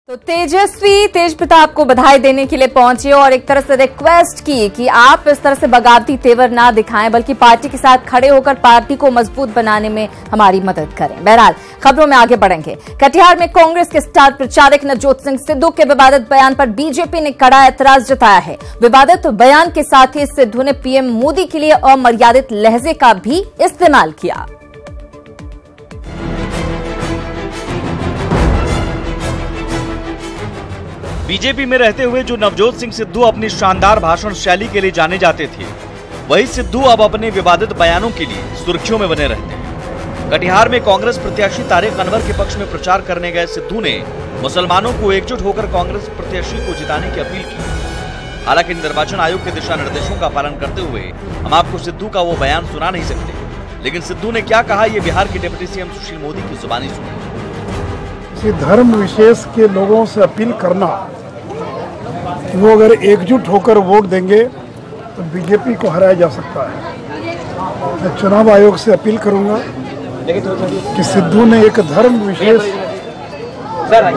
तो तेजस्वी तेज प्रताप को बधाई देने के लिए पहुंचे और एक तरह से रिक्वेस्ट की कि आप इस तरह से बगावती तेवर ना दिखाएं, बल्कि पार्टी के साथ खड़े होकर पार्टी को मजबूत बनाने में हमारी मदद करें। बहरहाल खबरों में आगे बढ़ेंगे। कटिहार में कांग्रेस के स्टार प्रचारक नवजोत सिंह सिद्धू के विवादित बयान पर बीजेपी ने कड़ा ऐतराज जताया है। विवादित बयान के साथ ही सिद्धू ने पीएम मोदी के लिए अमर्यादित लहजे का भी इस्तेमाल किया। बीजेपी में रहते हुए जो नवजोत सिंह सिद्धू अपनी शानदार भाषण शैली के लिए जाने जाते थे, वही सिद्धू अब अपने विवादित बयानों के लिए सुर्खियों में बने रहते हैं। कटिहार में कांग्रेस प्रत्याशी तारिक अनवर के पक्ष में प्रचार करने गए सिद्धू ने मुसलमानों को एकजुट होकर कांग्रेस प्रत्याशी को जिताने की अपील की। हालांकि निर्वाचन आयोग के दिशा निर्देशों का पालन करते हुए हम आपको सिद्धू का वो बयान सुना नहीं सकते, लेकिन सिद्धू ने क्या कहा, ये बिहार के डिप्टी सीएम सुशील मोदी की जुबानी सुनी। धर्म विशेष के लोगों से अपील करना, वो अगर एकजुट होकर वोट देंगे तो बीजेपी को हराया जा सकता है। मैं चुनाव आयोग से अपील करूंगा कि सिद्धू ने एक धर्म विशेष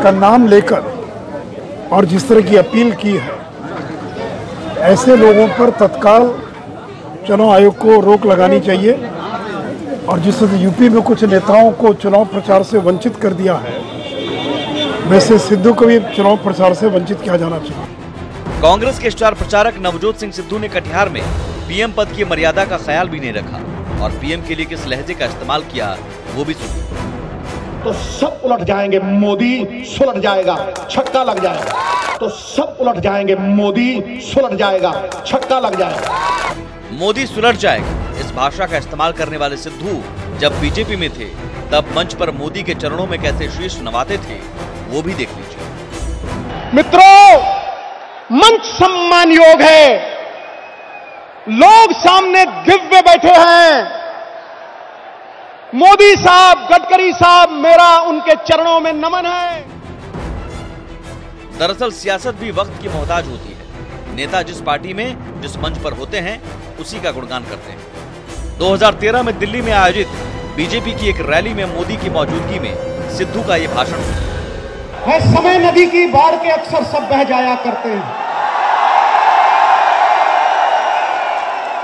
का नाम लेकर और जिस तरह की अपील की है, ऐसे लोगों पर तत्काल चुनाव आयोग को रोक लगानी चाहिए। और जिस तरह यूपी में कुछ नेताओं को चुनाव प्रचार से वंचित कर दिया है, वैसे सिद्धू को भी चुनाव प्रचार से वंचित किया जाना चाहिए। कांग्रेस के स्टार प्रचारक नवजोत सिंह सिद्धू ने कटिहार में पीएम पद की मर्यादा का ख्याल भी नहीं रखा और पीएम के लिए किस लहजे का इस्तेमाल किया वो भी सुनिए। तो सब उलट जाएंगे, मोदी सुलट जाएगा, छक्का लग जाएगा। तो सब उलट जाएंगे, मोदी सुलट जाएगा, छक्का लग जाएगा। मोदी सुलट जाएगा, इस भाषा का इस्तेमाल करने वाले सिद्धू जब बीजेपी में थे तब मंच पर मोदी के चरणों में कैसे शीश नवाते थे वो भी देख लीजिए। मित्रों, मंच सम्मान योग है, लोग सामने दिव्य बैठे हैं। मोदी साहब, गडकरी साहब, मेरा उनके चरणों में नमन है। दरअसल सियासत भी वक्त की मोहताज होती है। नेता जिस पार्टी में जिस मंच पर होते हैं उसी का गुणगान करते हैं। 2013 में दिल्ली में आयोजित बीजेपी की एक रैली में मोदी की मौजूदगी में सिद्धू का ये भाषण है। समय नदी की बाढ़ के अक्सर सब बह जाया करते हैं।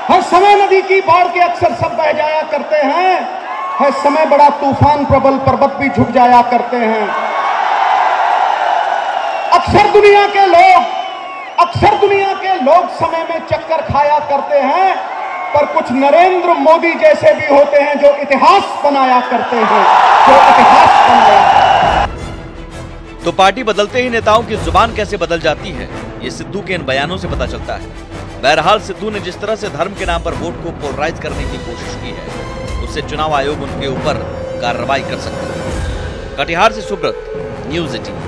हर समय नदी की बाढ़ के अक्सर सब बह जाया करते हैं। है समय बड़ा तूफान प्रबल पर्वत भी झुक जाया करते हैं। अक्सर दुनिया के लोग समय में चक्कर खाया करते हैं, पर कुछ नरेंद्र मोदी जैसे भी होते हैं जो इतिहास बनाया करते हैं, तो पार्टी बदलते ही नेताओं की जुबान कैसे बदल जाती है, ये सिद्धू के इन बयानों से पता चलता है। बहरहाल सिद्धू ने जिस तरह से धर्म के नाम पर वोट को पोलराइज करने की कोशिश की है, उससे चुनाव आयोग उनके ऊपर कार्रवाई कर सकता है। कटिहार से सुब्रत, न्यूज़ 18।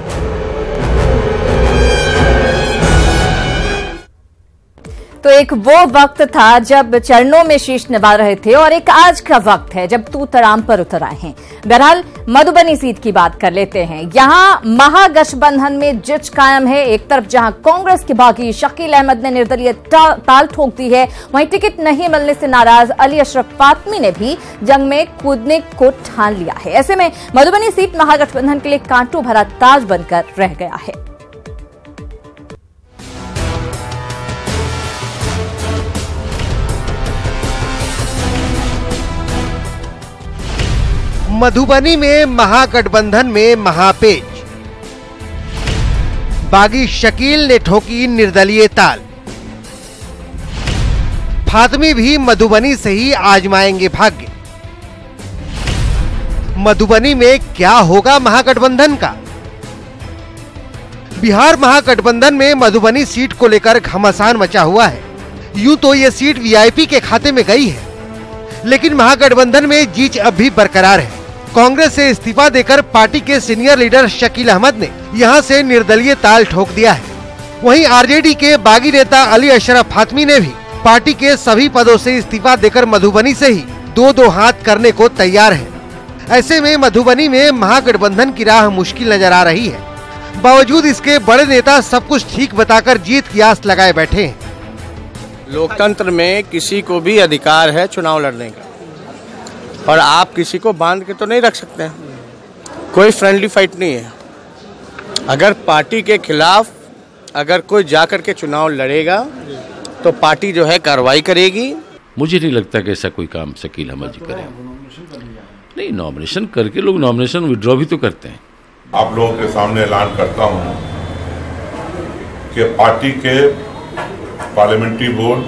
तो एक वो वक्त था जब चरणों में शीश नवा रहे थे और एक आज का वक्त है जब तू तराम पर उतर आए हैं। बहरहाल मधुबनी सीट की बात कर लेते हैं। यहां महागठबंधन में जिच कायम है। एक तरफ जहां कांग्रेस के बागी शकील अहमद ने निर्दलीय ताल ठोक दी है, वहीं टिकट नहीं मिलने से नाराज अली अशरफ फातमी ने भी जंग में कूदने को ठान लिया है। ऐसे में मधुबनी सीट महागठबंधन के लिए कांटों भरा ताज बनकर रह गया है। मधुबनी में महागठबंधन में महापेच, बागी शकील ने ठोकी निर्दलीय ताल। फातमी भी मधुबनी से ही आजमाएंगे भाग्य। मधुबनी में क्या होगा महागठबंधन का? बिहार महागठबंधन में मधुबनी सीट को लेकर घमासान मचा हुआ है। यूं तो ये सीट वीआईपी के खाते में गई है, लेकिन महागठबंधन में जीत अब भी बरकरार है। कांग्रेस से इस्तीफा देकर पार्टी के सीनियर लीडर शकील अहमद ने यहां से निर्दलीय ताल ठोक दिया है। वहीं आरजेडी के बागी नेता अली अशरफ फातमी ने भी पार्टी के सभी पदों से इस्तीफा देकर मधुबनी से ही दो हाथ करने को तैयार है। ऐसे में मधुबनी में महागठबंधन की राह मुश्किल नजर आ रही है। बावजूद इसके बड़े नेता सब कुछ ठीक बताकर जीत की आस लगाए बैठे हैं। लोकतंत्र में किसी को भी अधिकार है चुनाव लड़ने का, और आप किसी को बांध के तो नहीं रख सकते हैं। कोई फ्रेंडली फाइट नहीं है। अगर पार्टी के खिलाफ अगर कोई जाकर के चुनाव लड़ेगा तो पार्टी जो है कार्रवाई करेगी। मुझे नहीं लगता कि ऐसा कोई काम शकील अहमद जी करें। नहीं, नॉमिनेशन करके लोग नॉमिनेशन विड्रॉ भी तो करते हैं। आप लोगों के सामने ऐलान करता हूं कि पार्टी के पार्लियामेंट्री बोर्ड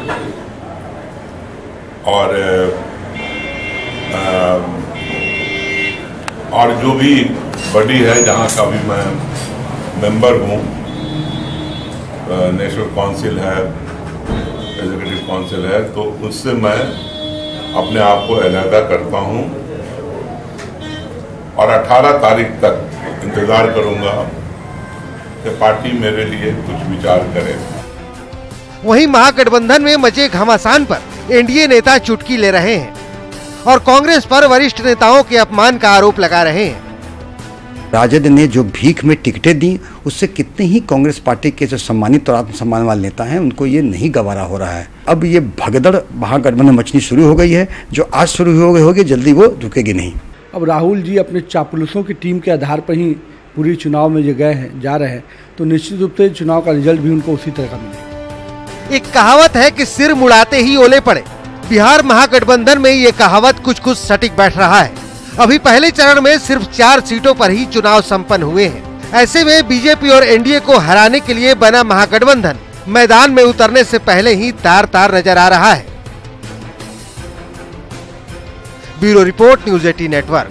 और जो भी बॉडी है जहां का भी मैं मेंबर हूं, नेशनल काउंसिल है, एग्जीक्यूटिव काउंसिल है, तो उससे मैं अपने आप को अलहदा करता हूं और 18 तारीख तक इंतजार करूंगा कि पार्टी मेरे लिए कुछ विचार करे। वहीं महागठबंधन में मचे घमासान पर एनडीए नेता चुटकी ले रहे हैं और कांग्रेस पर वरिष्ठ नेताओं के अपमान का आरोप लगा रहे हैं। राजद ने जो भीख में टिकटें दी, उससे कितने ही कांग्रेस पार्टी के जो सम्मानित और आत्मसम्मान वाले नेता हैं, उनको ये नहीं गवारा हो रहा है। अब ये भगदड़ महागठबंधन मचनी शुरू हो गई है, जो आज शुरू हो गई होगी, जल्दी वो रुकेगी नहीं। अब राहुल जी अपने चापलूसों की टीम के आधार पर ही पूरी चुनाव में जो गए हैं, जा रहे हैं, तो निश्चित रूप से चुनाव का रिजल्ट भी उनको उसी तरह का मिलेगा। एक कहावत है कि सिर मुड़ाते ही ओले पड़े। बिहार महागठबंधन में ये कहावत कुछ कुछ सटीक बैठ रहा है। अभी पहले चरण में सिर्फ 4 सीटों पर ही चुनाव संपन्न हुए हैं। ऐसे में बीजेपी और एनडीए को हराने के लिए बना महागठबंधन मैदान में उतरने से पहले ही तार तार नजर आ रहा है। Bureau report, news 18 network.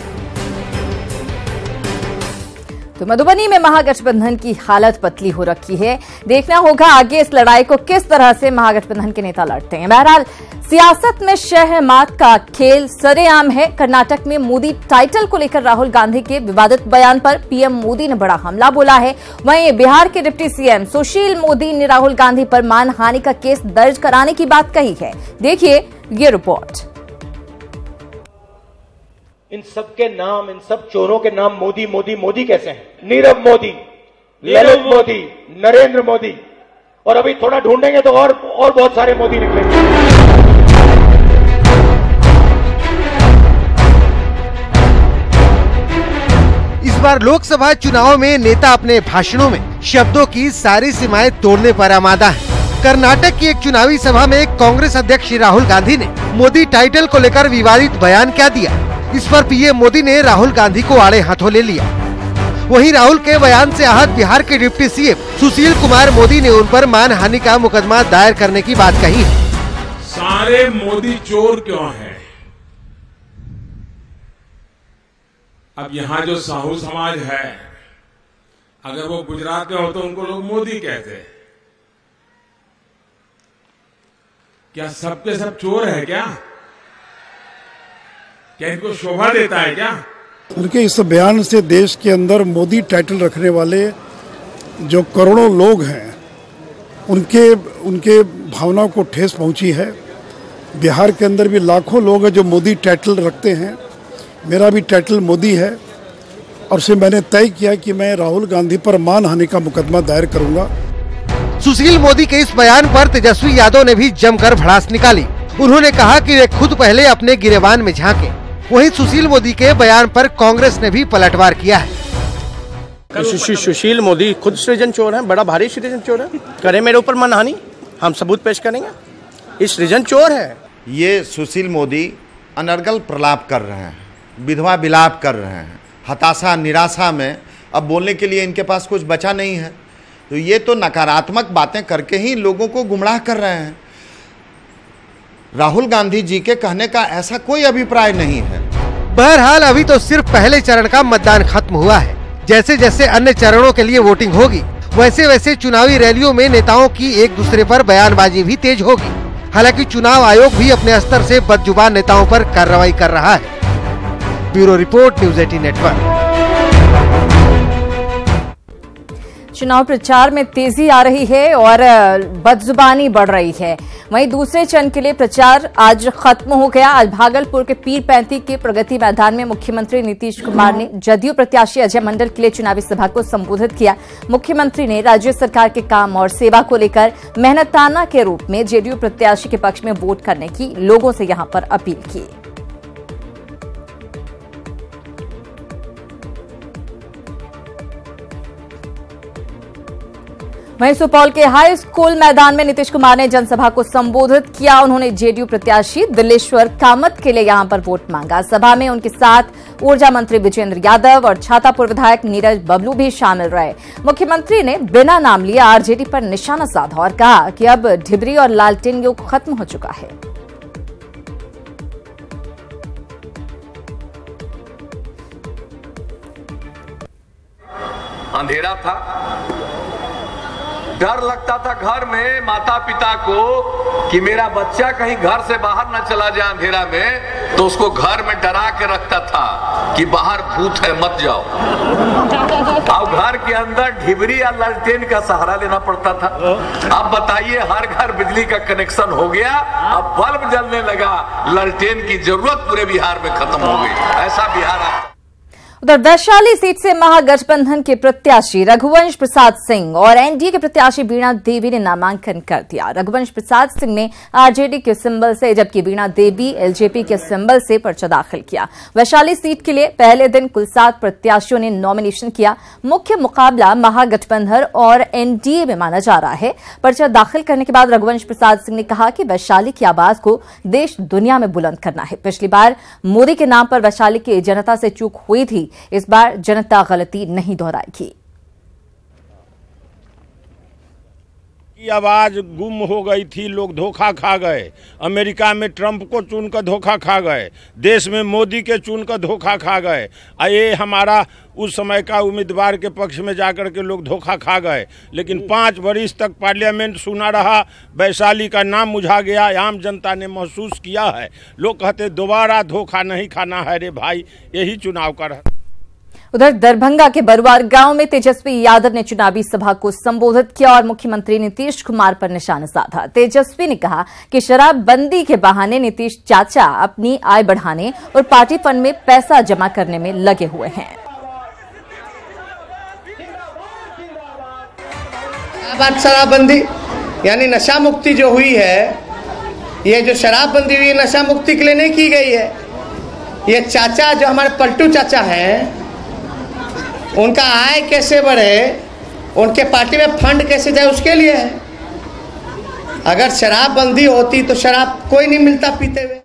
तो मधुबनी में महागठबंधन की हालत पतली हो रखी है। देखना होगा आगे इस लड़ाई को किस तरह से महागठबंधन के नेता लड़ते हैं। बहरहाल सियासत में शह-ए-मात का खेल सरेआम है। कर्नाटक में मोदी टाइटल को लेकर राहुल गांधी के विवादित बयान पर पीएम मोदी ने बड़ा हमला बोला है। वहीं बिहार के डिप्टी सीएम सुशील मोदी ने राहुल गांधी पर मानहानि का केस दर्ज कराने की बात कही है। देखिए ये रिपोर्ट। इन सब के नाम, इन सब चोरों के नाम मोदी मोदी मोदी कैसे हैं? नीरव मोदी, ललित मोदी, नरेंद्र मोदी, और अभी थोड़ा ढूंढेंगे तो और बहुत सारे मोदी निकलेंगे। इस बार लोकसभा चुनाव में नेता अपने भाषणों में शब्दों की सारी सीमाएं तोड़ने पर आमादा है। कर्नाटक की एक चुनावी सभा में कांग्रेस अध्यक्ष राहुल गांधी ने मोदी टाइटल को लेकर विवादित बयान क्या दिया, इस पर पीएम मोदी ने राहुल गांधी को आड़े हाथों ले लिया। वहीं राहुल के बयान से आहत बिहार के डिप्टी सीएम सुशील कुमार मोदी ने उन पर मानहानि का मुकदमा दायर करने की बात कही है। सारे मोदी चोर क्यों हैं? अब यहाँ जो साहू समाज है, अगर वो गुजरात में हो तो उनको लोग मोदी कहते हैं। क्या सबके सब चोर है क्या? क्या इनको शोभा देता है क्या? उनके इस बयान से देश के अंदर मोदी टाइटल रखने वाले जो करोड़ों लोग हैं, उनके भावनाओं को ठेस पहुंची है। बिहार के अंदर भी लाखों लोग हैं जो मोदी टाइटल रखते हैं। मेरा भी टाइटल मोदी है और से मैंने तय किया कि मैं राहुल गांधी पर मानहानि का मुकदमा दायर करूंगा। सुशील मोदी के इस बयान पर तेजस्वी यादव ने भी जमकर भड़ास निकाली। उन्होंने कहा कि वे खुद पहले अपने गिरेबान में झांके। वहीं सुशील मोदी के बयान पर कांग्रेस ने भी पलटवार किया है। सुशील मोदी खुद सृजन चोर है, बड़ा भारी सृजन चोर है। करे मेरे ऊपर मानहानि, हम सबूत पेश करेंगे। इस सृजन चोर है। ये सुशील मोदी अनर्गल प्रलाप कर रहे हैं, विधवा विलाप कर रहे हैं। हताशा निराशा में अब बोलने के लिए इनके पास कुछ बचा नहीं है। तो ये तो नकारात्मक बातें करके ही लोगों को गुमराह कर रहे हैं। राहुल गांधी जी के कहने का ऐसा कोई अभिप्राय नहीं है। बहरहाल अभी तो सिर्फ पहले चरण का मतदान खत्म हुआ है। जैसे जैसे अन्य चरणों के लिए वोटिंग होगी, वैसे वैसे चुनावी रैलियों में नेताओं की एक दूसरे पर बयानबाजी भी तेज होगी। हालांकि चुनाव आयोग भी अपने स्तर से बदजुबान नेताओं पर कार्रवाई कर रहा है। Bureau report, news 18 network. चुनाव प्रचार में तेजी आ रही है और बदजुबानी बढ़ रही है। वहीं दूसरे चरण के लिए प्रचार आज खत्म हो गया। आज भागलपुर के पीर 35 के प्रगति मैदान में मुख्यमंत्री नीतीश कुमार ने जदयू प्रत्याशी अजय मंडल के लिए चुनावी सभा को संबोधित किया। मुख्यमंत्री ने राज्य सरकार के काम और सेवा को लेकर मेहनताना के रूप में जेडीयू प्रत्याशी के पक्ष में वोट करने की लोगों से यहां पर अपील की। वहीं सुपौल के हाई स्कूल मैदान में नीतीश कुमार ने जनसभा को संबोधित किया। उन्होंने जेडीयू प्रत्याशी दिलेश्वर कामत के लिए यहां पर वोट मांगा। सभा में उनके साथ ऊर्जा मंत्री विजेंद्र यादव और छातापुर विधायक नीरज बबलू भी शामिल रहे। मुख्यमंत्री ने बिना नाम लिए आरजेडी पर निशाना साधा और कहा कि अब ढिबरी और लालटेन युग खत्म हो चुका है। अंधेरा था, डर लगता था घर में माता पिता को कि मेरा बच्चा कहीं घर से बाहर न चला जाए अंधेरा में, तो उसको घर में डरा के रखता था कि बाहर भूत है मत जाओ। अब घर के अंदर ढिबरी या लालटेन का सहारा लेना पड़ता था। अब बताइए, हर घर बिजली का कनेक्शन हो गया, अब बल्ब जलने लगा, लालटेन की जरूरत पूरे बिहार में खत्म हो गई। ऐसा बिहार उधर वैशाली सीट से महागठबंधन के प्रत्याशी रघुवंश प्रसाद सिंह और एनडीए के प्रत्याशी वीणा देवी ने नामांकन कर दिया। रघुवंश प्रसाद सिंह ने आरजेडी के सिंबल से, जबकि वीणा देवी एलजेपी के सिंबल से पर्चा दाखिल किया। वैशाली सीट के लिए पहले दिन कुल 7 प्रत्याशियों ने नॉमिनेशन किया। मुख्य मुकाबला महागठबंधन और एनडीए में माना जा रहा है। पर्चा दाखिल करने के बाद रघुवंश प्रसाद सिंह ने कहा कि वैशाली की आवाज को देश दुनिया में बुलंद करना है। पिछली बार मोदी के नाम पर वैशाली की जनता से चूक हुई थी, इस बार जनता गलती नहीं दोहराएगी। की आवाज गुम हो गई थी, लोग धोखा खा गए। अमेरिका में ट्रंप को चुनकर धोखा खा गए, देश में मोदी के चुनकर धोखा खा गए। ये हमारा उस समय का उम्मीदवार के पक्ष में जाकर के लोग धोखा खा गए। लेकिन 5 वर्ष तक पार्लियामेंट सुना रहा, वैशाली का नाम मुझा गया, आम जनता ने महसूस किया है। लोग कहते दोबारा धोखा नहीं खाना है रे भाई, यही चुनाव का रहता। उधर दरभंगा के बरुआर गांव में तेजस्वी यादव ने चुनावी सभा को संबोधित किया और मुख्यमंत्री नीतीश कुमार पर निशाना साधा। तेजस्वी ने कहा कि शराबबंदी के बहाने नीतीश चाचा अपनी आय बढ़ाने और पार्टी फंड में पैसा जमा करने में लगे हुए हैं। बात शराबबंदी यानी नशा मुक्ति जो हुई है, ये जो शराबबंदी हुई है नशा मुक्ति के लिए नहीं की गई है। ये चाचा जो हमारे पलटू चाचा हैं, उनका आय कैसे बढ़े, उनके पार्टी में फंड कैसे जाए, उसके लिए है। अगर शराबबंदी होती तो शराब कोई नहीं मिलता पीते हुए।